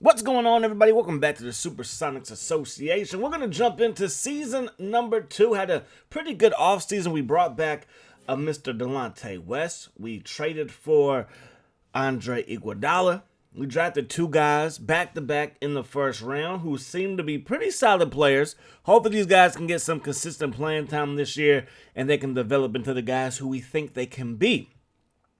What's going on, everybody? Welcome back to the Supersonics Association. We're going to jump into season number 2. Had a pretty good offseason. We brought back Mr. Delonte West. We traded for Andre Iguodala. We drafted 2 guys back-to-back in the first round who seem to be pretty solid players. Hopefully these guys can get some consistent playing time this year and they can develop into the guys who we think they can be.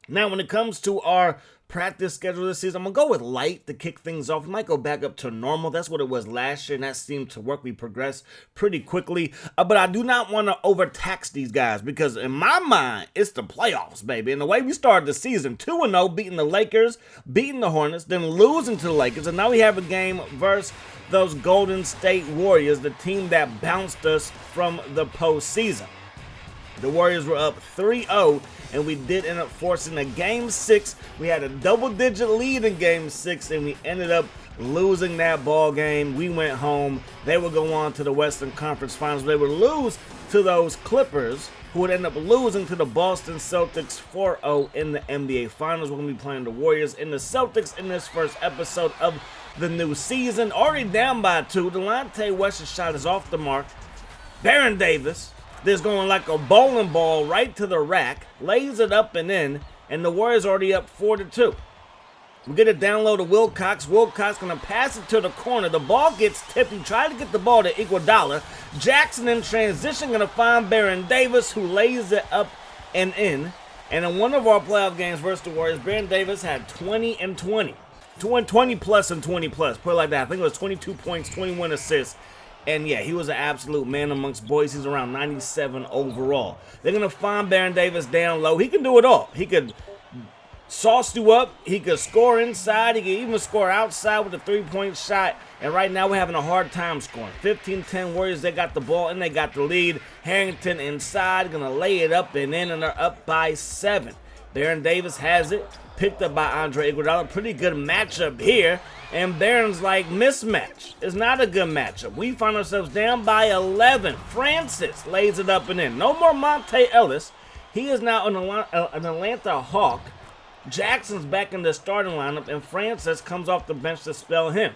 Now, when it comes to our practice schedule this season, I'm going to go with light to kick things off. We might go back up to normal. That's what it was last year, and that seemed to work. We progressed pretty quickly. But I do not want to overtax these guys because in my mind, it's the playoffs, baby. And the way we started the season, 2-0, beating the Lakers, beating the Hornets, then losing to the Lakers. And now we have a game versus those Golden State Warriors, the team that bounced us from the postseason. The Warriors were up 3-0, and we did end up forcing a Game 6. We had a double-digit lead in Game 6, and we ended up losing that ball game. We went home. They would go on to the Western Conference Finals. They would lose to those Clippers, who would end up losing to the Boston Celtics 4-0 in the NBA Finals. We're going to be playing the Warriors and the Celtics in this first episode of the new season. Already down by 2. Delonte West's shot is off the mark. Baron Davis is going like a bowling ball right to the rack, lays it up and in, and the Warriors already up 4-2. We get it down low to Wilcox. Wilcox going to pass it to the corner. The ball gets tipped. He tried to get the ball to Iguodala. Jackson in transition going to find Baron Davis, who lays it up and in. And in one of our playoff games versus the Warriors, Baron Davis had 20 and 20. 20 plus and 20 plus. Put it like that. I think it was 22 points, 21 assists. And yeah, he was an absolute man amongst boys. He's around 97 overall. They're going to find Baron Davis down low. He can do it all. He could sauce you up. He could score inside. He could even score outside with a three-point shot. And right now we're having a hard time scoring. 15-10 Warriors, they got the ball and they got the lead. Harrington inside, going to lay it up and in, and they're up by 7. Baron Davis has it. Picked up by Andre Iguodala. Pretty good matchup here. And Baron's like, mismatch. It's not a good matchup. We find ourselves down by 11. Francis lays it up and in. No more Monte Ellis. He is now an Atlanta Hawk. Jackson's back in the starting lineup, and Francis comes off the bench to spell him.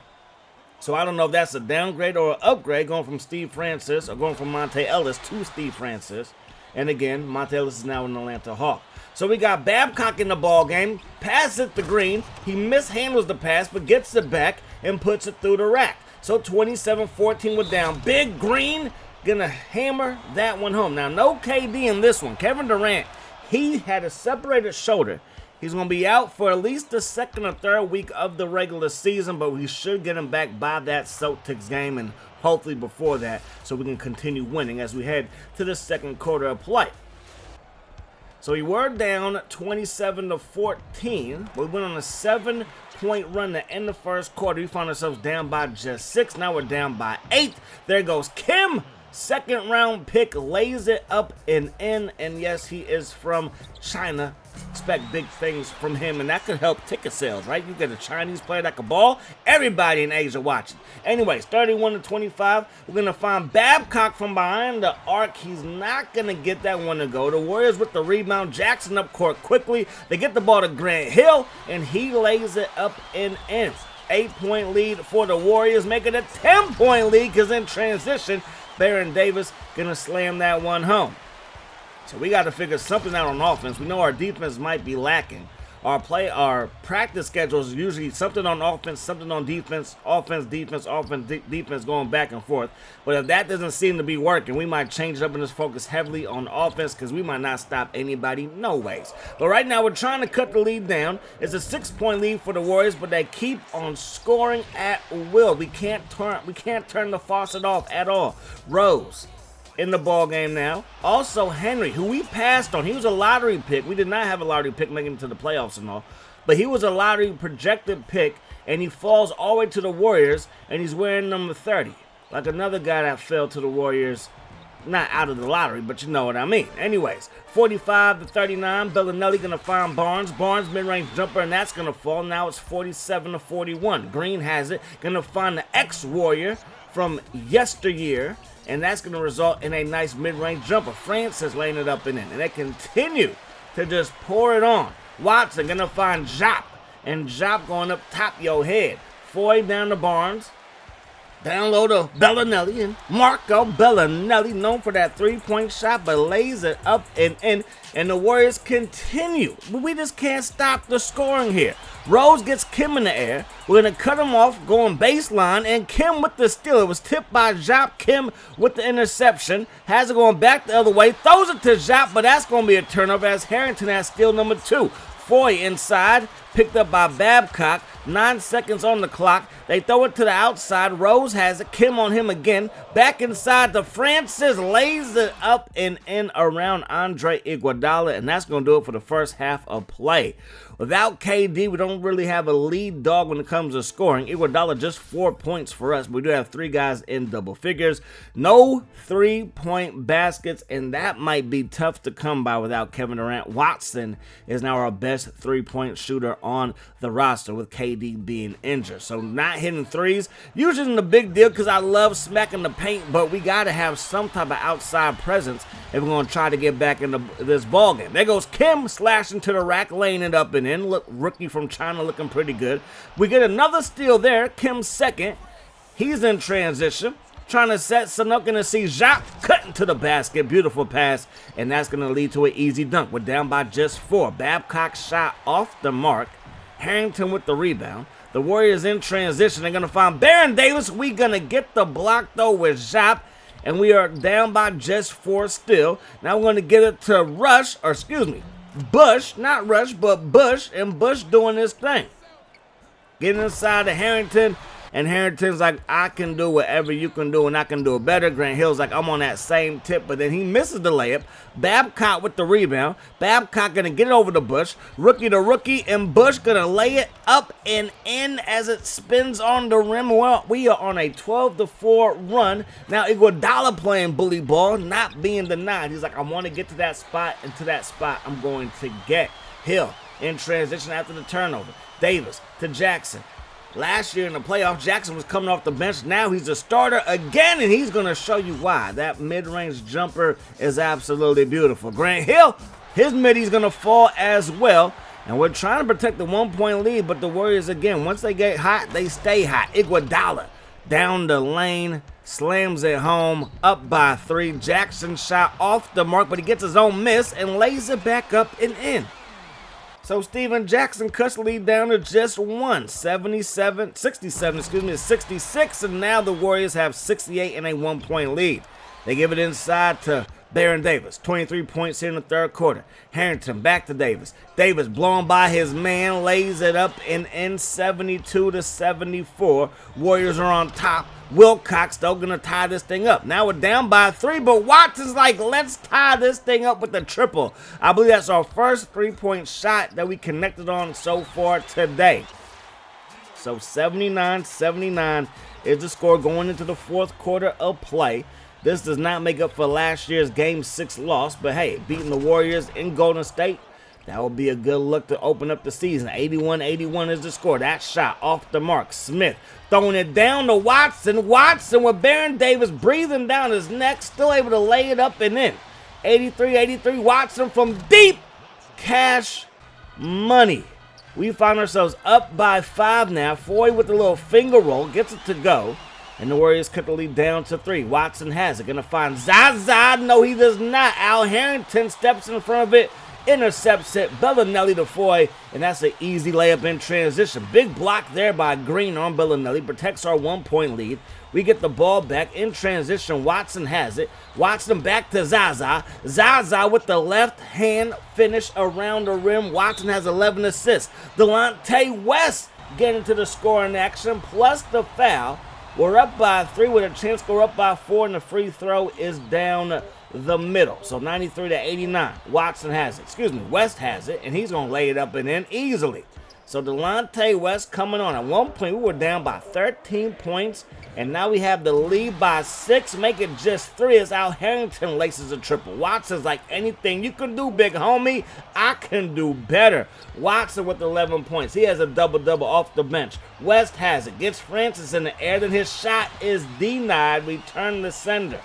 So I don't know if that's a downgrade or an upgrade, going from Steve Francis or going from Monte Ellis to Steve Francis. And again, Monte Ellis is now an Atlanta Hawk. So we got Babcock in the ball game, pass it to Green. He mishandles the pass, but gets it back and puts it through the rack. So 27-14 we're down. Big Green gonna hammer that one home. Now, no KD in this one. Kevin Durant, he had a separated shoulder. He's gonna be out for at least the second or third week of the regular season, but we should get him back by that Celtics game and hopefully before that, so we can continue winning as we head to the second quarter of play. So we were down 27-14. We went on a 7-point run to end the first quarter. We found ourselves down by just 6. Now we're down by 8. There goes Kim. Second round pick, lays it up and in. And yes, he is from China. Expect big things from him, and that could help ticket sales, right? You get a Chinese player that can ball, everybody in Asia watching. Anyways, 31-25, we're going to find Babcock from behind the arc. He's not going to get that one to go. The Warriors with the rebound, Jackson up court quickly. They get the ball to Grant Hill, and he lays it up and in. 8-point lead for the Warriors, making it a 10-point lead because in transition, Baron Davis going to slam that one home. So we got to figure something out on offense. We know our defense might be lacking. Our practice schedule is usually something on offense, something on defense, offense, defense, defense going back and forth. But if that doesn't seem to be working, we might change it up and just focus heavily on offense because we might not stop anybody no ways. But right now we're trying to cut the lead down. It's a 6-point lead for the Warriors, but they keep on scoring at will. We can't turn the faucet off at all. Rose in the ball game now. Also Henry, who we passed on. He was a lottery pick. We did not have a lottery pick making it to the playoffs and all. But he was a lottery projected pick, and he falls all the way to the Warriors, and he's wearing number 30. Like another guy that fell to the Warriors, not out of the lottery, but you know what I mean. Anyways, 45-39, Bellinelli going to find Barnes. Barnes mid-range jumper, and that's going to fall. Now it's 47-41. Green has it. Going to find the ex-Warrior from yesteryear, and that's going to result in a nice mid-range jumper. Francis laying it up and in, and they continue to just pour it on. Watson going to find Jop, and Jop going up top your head. Foy down to Barnes. Down low to Bellinelli, and Marco Bellinelli, known for that three-point shot, but lays it up and in, and the Warriors continue. But we just can't stop the scoring here. Rose gets Kim in the air. We're going to cut him off going baseline, and Kim with the steal. It was tipped by Jop. Kim with the interception. Has it going back the other way. Throws it to Jop, but that's going to be a turnover as Harrington has steal number 2. Foy inside, picked up by Babcock. 9 seconds on the clock. They throw it to the outside. Rose has it. Kim on him again. Back inside to Francis. Lays it up and in around Andre Iguodala. And that's going to do it for the first half of play. Without KD, we don't really have a lead dog when it comes to scoring. Iguodala just 4 points for us. We do have 3 guys in double figures. No 3-point baskets, and that might be tough to come by without Kevin Durant. Watson is now our best 3-point shooter on the roster with KD being injured. So not hitting threes usually isn't a big deal because I love smacking the paint, but we got to have some type of outside presence if we're going to try to get back into this ball game. There goes Kim slashing to the rack, laying it up and in. Look, rookie from China looking pretty good. We get another steal there. Kim's second. He's in transition, trying to set something up. Going to see Jacques cutting to the basket. Beautiful pass, and that's going to lead to an easy dunk. We're down by just 4. Babcock shot off the mark. Harrington with the rebound. The Warriors in transition. They're going to find Baron Davis. We're going to get the block, though, with Jop. And we are down by just 4 still. Now we're going to get it to Bush. Not Rush, but Bush. And Bush doing this thing. Getting inside to Harrington. And Harrington's like, I can do whatever you can do, and I can do it better. Grant Hill's like, I'm on that same tip, but then he misses the layup. Babcock with the rebound. Babcock going to get it over to Bush. Rookie to rookie, and Bush going to lay it up and in as it spins on the rim. Well, we are on a 12-4 run. Now, Iguodala playing bully ball, not being denied. He's like, I want to get to that spot, and to that spot I'm going to get. Hill in transition after the turnover. Davis to Jackson. Last year in the playoffs, Jackson was coming off the bench. Now he's a starter again, and he's going to show you why. That mid-range jumper is absolutely beautiful. Grant Hill, his middy's going to fall as well. And we're trying to protect the 1-point lead, but the Warriors, again, once they get hot, they stay hot. Iguodala down the lane, slams it home, up by 3. Jackson shot off the mark, but he gets his own miss and lays it back up and in. So Steven Jackson cuts the lead down to just 67 to 66, and now the Warriors have 68 and a 1-point lead. They give it inside to Baron Davis, 23 points here in the third quarter. Harrington back to Davis. Davis blown by his man, lays it up and in 72 to 74. Warriors are on top. Wilcox though gonna tie this thing up. Now we're down by 3, but Watson's like, let's tie this thing up with the triple. I believe that's our first 3-point shot that we connected on so far today. So 79-79 is the score going into the fourth quarter of play. This does not make up for last year's Game 6 loss, but hey, beating the Warriors in Golden State, that would be a good look to open up the season. 81-81 is the score. That shot off the mark. Smith throwing it down to Watson. Watson with Baron Davis breathing down his neck, still able to lay it up and in. 83-83, Watson from deep. Cash money. We find ourselves up by 5 now. Foy with a little finger roll, gets it to go. And the Warriors cut the lead down to 3. Watson has it. Going to find Zaza. No, he does not. Al Harrington steps in front of it. Intercepts it. Bellinelli to Foy. And that's an easy layup in transition. Big block there by Green on Bellinelli. Protects our 1-point lead. We get the ball back in transition. Watson has it. Watson back to Zaza. Zaza with the left hand finish around the rim. Watson has 11 assists. Delonte West getting to the scoring action. Plus the foul. We're up by 3 with a chance to go up by 4, and the free throw is down the middle. So 93-89. Watson has it. West has it, and he's going to lay it up and in easily. So Delonte West coming on. At one point, we were down by 13 points, and now we have the lead by 6. Make it just 3 as Al Harrington laces a triple. Watson's like, anything you can do, big homie, I can do better. Watson with 11 points. He has a double-double off the bench. West has it. Gets Francis in the air, then his shot is denied. Return the sender.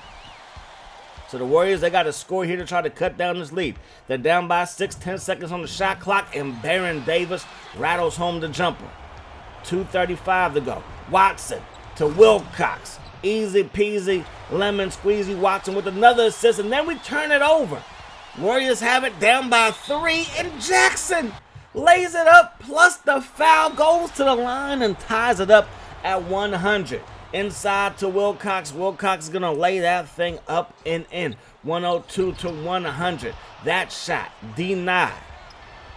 So the Warriors, they got to score here to try to cut down this lead. They're down by 6, 10 seconds on the shot clock, and Baron Davis rattles home the jumper. 2:35 to go. Watson to Wilcox. Easy peasy, lemon squeezy. Watson with another assist, and then we turn it over. Warriors have it down by 3, and Jackson lays it up, plus the foul, goes to the line and ties it up at 100. Inside to Wilcox. Wilcox is going to lay that thing up and in. 102 to 100. That shot denied.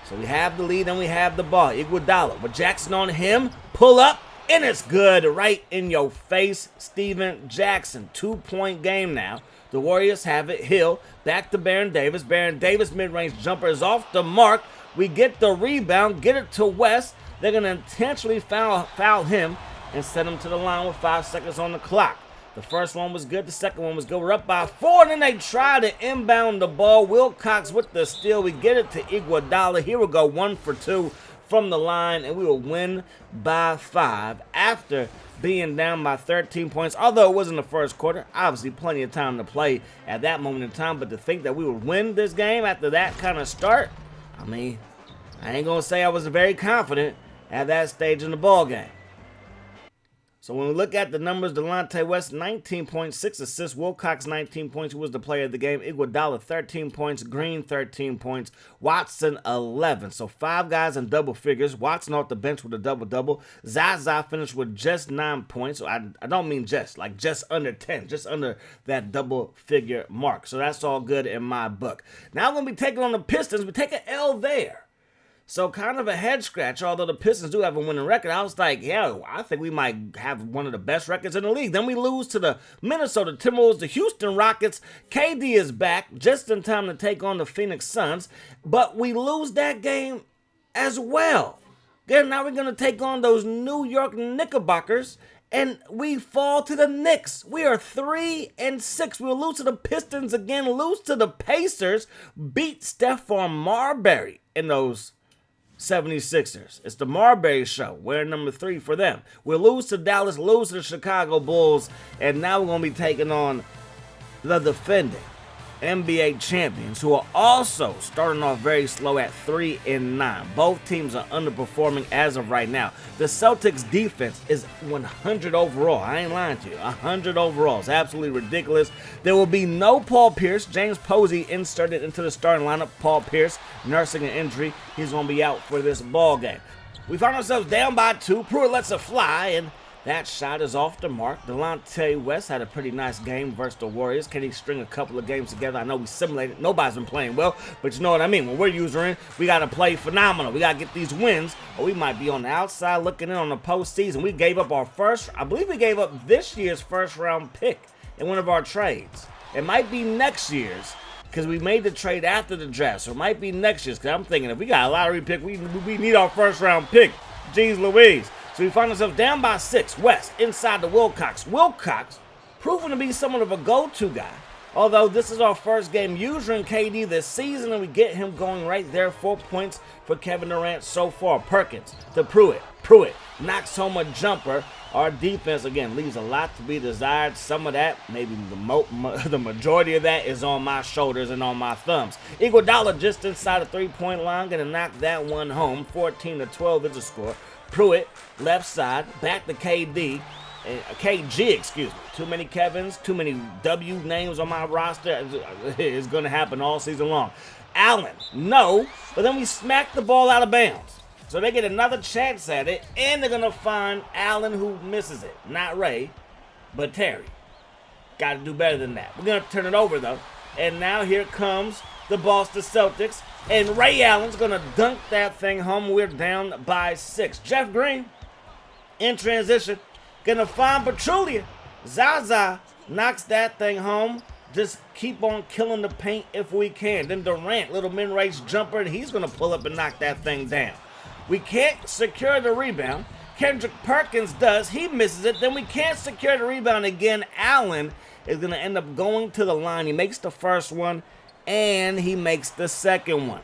So we have the lead and we have the ball. Iguodala with Jackson on him. Pull up, and it's good. Right in your face, Steven Jackson. 2-point game now. The Warriors have it. Hill back to Baron Davis. Baron Davis mid-range jumper is off the mark. We get the rebound, get it to West. They're going to intentionally foul him and send him to the line with 5 seconds on the clock. The first one was good. The second one was good. We're up by 4, and then they try to inbound the ball. Wilcox with the steal. We get it to Iguodala. Here we go, 1 for 2 from the line, and we will win by 5 after being down by 13 points, although it wasn't the first quarter. Obviously, plenty of time to play at that moment in time, but to think that we would win this game after that kind of start, I mean, I ain't going to say I was very confident at that stage in the ball game. So when we look at the numbers, Delonte West, 19.6 assists. Wilcox, 19 points. Who was the player of the game? Iguodala, 13 points. Green, 13 points. Watson, 11. So 5 guys in double figures. Watson off the bench with a double-double. Zaza finished with just 9 points. So I don't mean just, like just under 10. Just under that double-figure mark. So that's all good in my book. Now we're going to be taking on the Pistons. We take an L there. So kind of a head scratch, although the Pistons do have a winning record. I was like, yeah, I think we might have one of the best records in the league. Then we lose to the Minnesota Timberwolves, the Houston Rockets. KD is back just in time to take on the Phoenix Suns. But we lose that game as well. Again, now we're going to take on those New York Knickerbockers, and we fall to the Knicks. We are 3-6. We'll lose to the Pistons again, lose to the Pacers, beat Stephon Marbury in those 76ers. It's the Marbury show. We're number 3 for them. We'll lose to Dallas, lose to the Chicago Bulls, and now we're going to be taking on the defending NBA champions, who are also starting off very slow at 3-9. Both teams are underperforming as of right now. The Celtics defense is 100 overall. I ain't lying to you. 100 overall. It's absolutely ridiculous. There will be no Paul Pierce. James Posey inserted into the starting lineup. Paul Pierce nursing an injury. He's going to be out for this ball game. We find ourselves down by 2. Pruitt lets it fly, and that shot is off the mark. Delonte West had a pretty nice game versus the Warriors. Can he string a couple of games together? I know we simulated. Nobody's been playing well, but you know what I mean. When we're using, we got to play phenomenal. We got to get these wins, or we might be on the outside looking in on the postseason. We gave up our first, I believe we gave up this year's first-round pick in one of our trades. It might be next year's, because we made the trade after the draft, so it might be next year's, because I'm thinking if we got a lottery pick, we need our first-round pick. Jeez Louise. So we find ourselves down by 6. West inside the Wilcox. Wilcox proven to be somewhat of a go-to guy. Although this is our first game using KD this season, and we get him going right there. 4 points for Kevin Durant so far. Perkins to Pruitt. Pruitt knocks home a jumper. Our defense, again, leaves a lot to be desired. Some of that, maybe the majority of that, is on my shoulders and on my thumbs. Iguodala just inside the 3-point line, going to knock that one home. 14-12 is the score. Pruitt, left side, back to KD, KG, excuse me. Too many Kevins, too many W names on my roster. It's going to happen all season long. Allen, no, but then we smack the ball out of bounds. So they get another chance at it, and they're going to find Allen, who misses it. Not Ray, but Terry. Got to do better than that. We're going to turn it over, though. And now here comes the Boston Celtics. And Ray Allen's going to dunk that thing home. We're down by 6. Jeff Green, in transition, going to find Petrulia. Zaza knocks that thing home. Just keep on killing the paint if we can. Then Durant, little mid-range jumper, and he's going to pull up and knock that thing down. We can't secure the rebound. Kendrick Perkins does. He misses it. Then we can't secure the rebound again. Allen is going to end up going to the line. He makes the first one, and he makes the second one.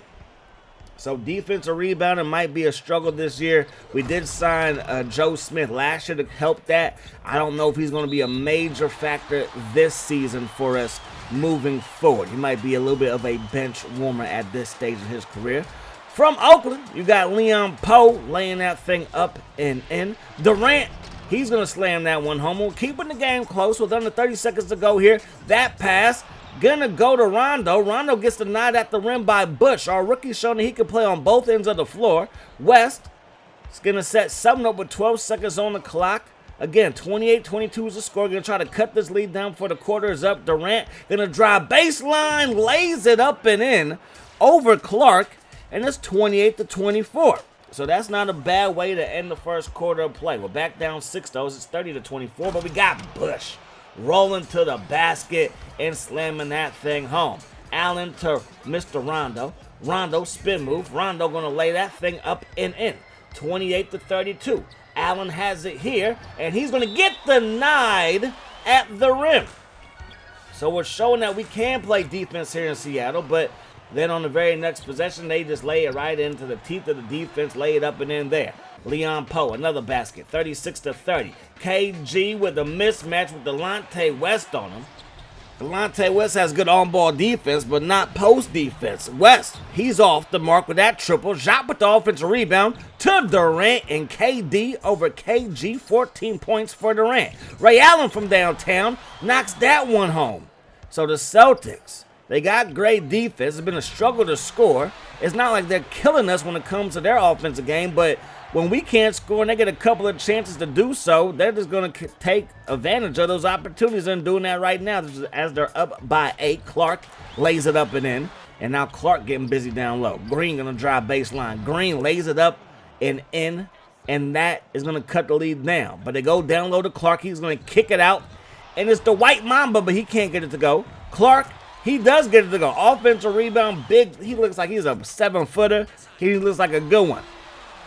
So defensive rebounding might be a struggle this year. We did sign Joe Smith last year to help that. I don't know if he's going to be a major factor this season for us moving forward. He might be a little bit of a bench warmer at this stage of his career. From Oakland, you got Leon Poe laying that thing up and in. Durant, he's going to slam that one home. We're keeping the game close with under 30 seconds to go here. That pass going to go to Rondo. Rondo gets denied at the rim by Bush. Our rookie showing that he can play on both ends of the floor. West is going to set something up with 12 seconds on the clock. Again, 28-22 is the score. Going to try to cut this lead down before the quarter is up. Durant going to drive baseline, lays it up and in over Clark. And it's 28-24. So that's not a bad way to end the first quarter of play. We're back down 6 though. It's 30-24, but we got Bush rolling to the basket and slamming that thing home. Allen to Mr. Rondo. Rondo spin move. Rondo gonna lay that thing up and in. 28-32. Allen has it here, and he's gonna get denied at the rim. So we're showing that we can play defense here in Seattle, but then on the very next possession, they just lay it right into the teeth of the defense, lay it up and in there. Leon Poe, another basket, 36-30. KG with a mismatch with Delonte West on him. Delonte West has good on-ball defense, but not post defense. West, he's off the mark with that triple. Shot with the offensive rebound to Durant and KD over KG. 14 points for Durant. Ray Allen from downtown knocks that one home. So the Celtics, they got great defense. It's been a struggle to score. It's not like they're killing us when it comes to their offensive game, but when we can't score and they get a couple of chances to do so, they're just going to take advantage of those opportunities and doing that right now. As they're up by 8, Clark lays it up and in, and now Clark getting busy down low. Green going to drive baseline. Green lays it up and in, and that is going to cut the lead down. But they go down low to Clark. He's going to kick it out, and it's the White Mamba, but he can't get it to go. Clark, he does get it to go. Offensive rebound, big. He looks like he's a 7-footer. He looks like a good one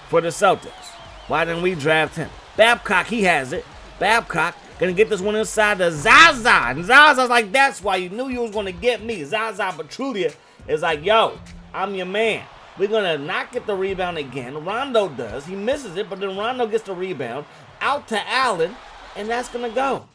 for the Celtics. Why didn't we draft him? Babcock, he has it. Babcock gonna get this one inside to Zaza. And Zaza's like, that's why you knew you was gonna get me. Zaza Pachulia is like, yo, I'm your man. We're gonna not get the rebound again. Rondo does. He misses it, but then Rondo gets the rebound. Out to Allen, and that's gonna go.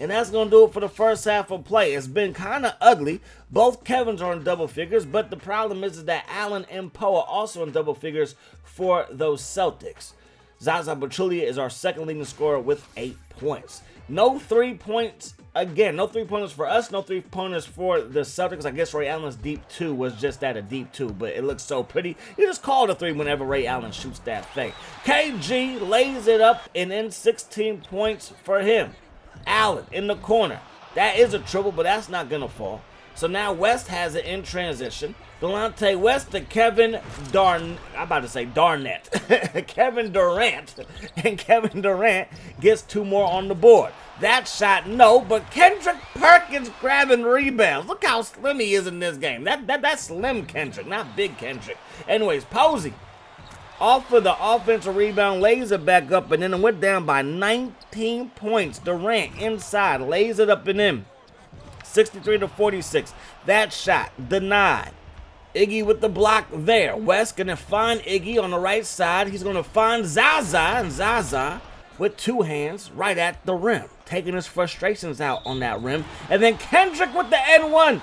And that's going to do it for the first half of play. It's been kind of ugly. Both Kevins are in double figures, but the problem is that Allen and Poe are also in double figures for those Celtics. Zaza Pachulia is our second leading scorer with 8 points. No 3 points, again, no 3-pointers for us, no 3-pointers for the Celtics. I guess Ray Allen's deep 2 was just that, a deep 2, but it looks so pretty. You just call it a 3 whenever Ray Allen shoots that thing. KG lays it up and in 16 points for him. Allen in the corner. That is a triple, but that's not going to fall. So now West has it in transition. Delonte West to Kevin Durant. Kevin Durant. And Kevin Durant gets 2 more on the board. That shot, no, but Kendrick Perkins grabbing rebounds. Look how slim he is in this game. That's slim Kendrick, not big Kendrick. Anyways, Posey off of the offensive rebound, lays it back up, and then it went down by 19 points. Durant inside, lays it up and in. 63-46. That shot denied. Iggy with the block there. West going to find Iggy on the right side. He's going to find Zaza, and Zaza with 2 hands right at the rim, taking his frustrations out on that rim. And then Kendrick with the N1.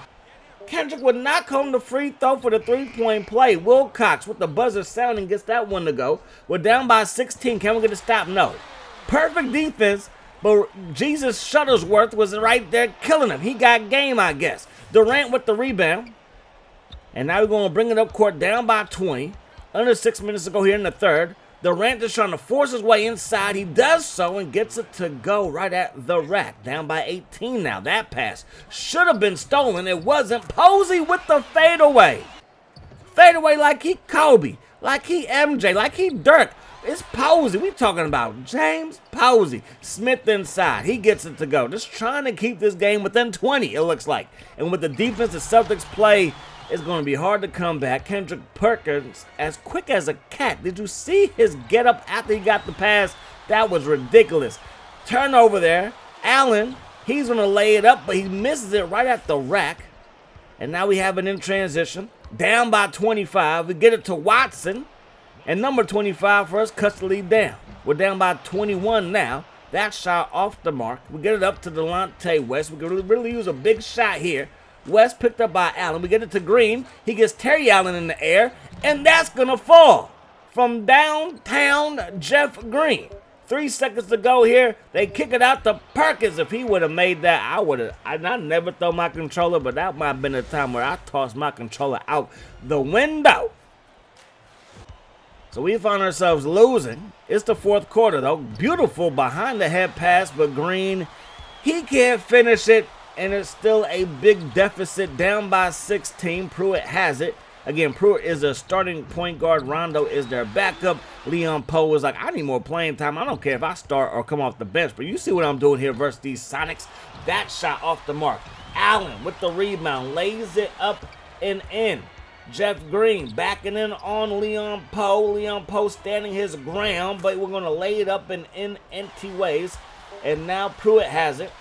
Kendrick would knock home the free throw for the 3-point play. Wilcox with the buzzer sounding gets that one to go. We're down by 16. Can we get a stop? No. Perfect defense, but Jesus Shuttlesworth was right there killing him. He got game, I guess. Durant with the rebound. And now we're going to bring it up court down by 20. Under 6 minutes to go here in the third. Durant is trying to force his way inside. He does so and gets it to go right at the rack. Down by 18 now. That pass should have been stolen. It wasn't. Posey with the fadeaway. Fadeaway like he Kobe, like he MJ, like he Dirk. It's Posey. We talking about James Posey. Smith inside. He gets it to go. Just trying to keep this game within 20, it looks like. And with the defense the Celtics play, it's going to be hard to come back. Kendrick Perkins, as quick as a cat. Did you see his get up after he got the pass? That was ridiculous. Turnover there. Allen, he's going to lay it up, but he misses it right at the rack. And now we have it in transition. Down by 25. We get it to Watson. And number 25 for us cuts the lead down. We're down by 21 now. That shot off the mark. We get it up to Delonte West. We can really use a big shot here. West picked up by Allen. We get it to Green. He gets Terry Allen in the air, and that's going to fall from downtown Jeff Green. 3 seconds to go here. They kick it out to Perkins. If he would have made that, I never throw my controller, but that might have been a time where I tossed my controller out the window. So we find ourselves losing. It's the fourth quarter, though. Beautiful behind the head pass, but Green, he can't finish it, and it's still a big deficit, down by 16. Pruitt has it. Again, Pruitt is a starting point guard. Rondo is their backup. Leon Poe is like, I need more playing time. I don't care if I start or come off the bench. But you see what I'm doing here versus these Sonics. That shot off the mark. Allen with the rebound. Lays it up and in. Jeff Green backing in on Leon Poe. Leon Poe standing his ground. But we're going to lay it up and in empty ways. And now Pruitt has it.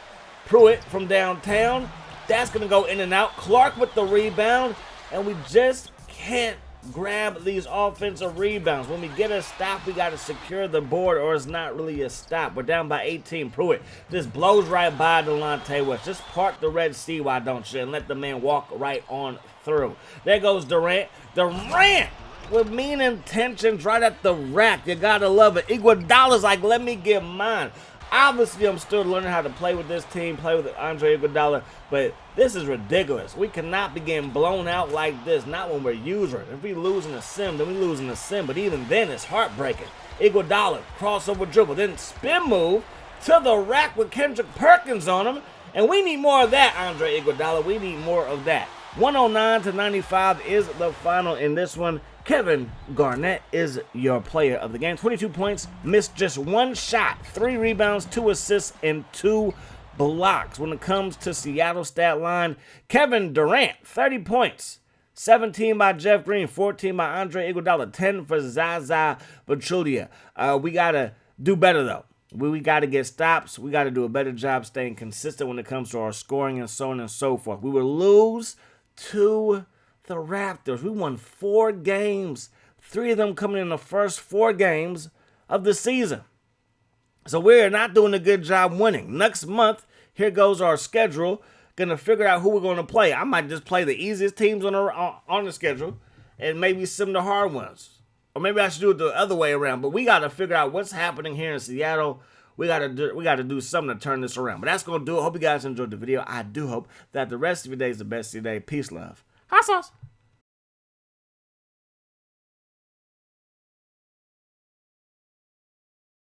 Pruitt from downtown. That's going to go in and out. Clark with the rebound. And we just can't grab these offensive rebounds. When we get a stop, we got to secure the board, or it's not really a stop. We're down by 18. Pruitt just blows right by Delonte West. Just park the Red Sea, why don't you, and let the man walk right on through. There goes Durant. Durant with mean intentions right at the rack. You got to love it. Iguodala's like, let me get mine. Obviously, I'm still learning how to play with this team, play with Andre Iguodala, but this is ridiculous. We cannot be getting blown out like this, not when we're users. If we lose in a sim, then we lose in a sim, but even then, it's heartbreaking. Iguodala, crossover dribble, then spin move to the rack with Kendrick Perkins on him, and we need more of that, Andre Iguodala. We need more of that. 109-95 is the final in this one. Kevin Garnett is your player of the game. 22 points, missed just 1 shot, 3 rebounds, 2 assists, and 2 blocks. When it comes to Seattle stat line, Kevin Durant, 30 points. 17 by Jeff Green, 14 by Andre Iguodala, 10 for Zaza Pachulia. We got to do better, though. We got to get stops. We got to do a better job staying consistent when it comes to our scoring and so on and so forth. We will lose to the Raptors. We won 4 games, 3 of them coming in the first 4 games of the season. So we're not doing a good job winning. Next month, here goes our schedule. Gonna figure out who we're gonna play. I might just play the easiest teams on the schedule and maybe some of the hard ones. Or maybe I should do it the other way around. But we gotta figure out what's happening here in Seattle. We gotta do something to turn this around. But that's gonna do it. Hope you guys enjoyed the video. I do hope that the rest of your day is the best of your day. Peace, love. Hot sauce.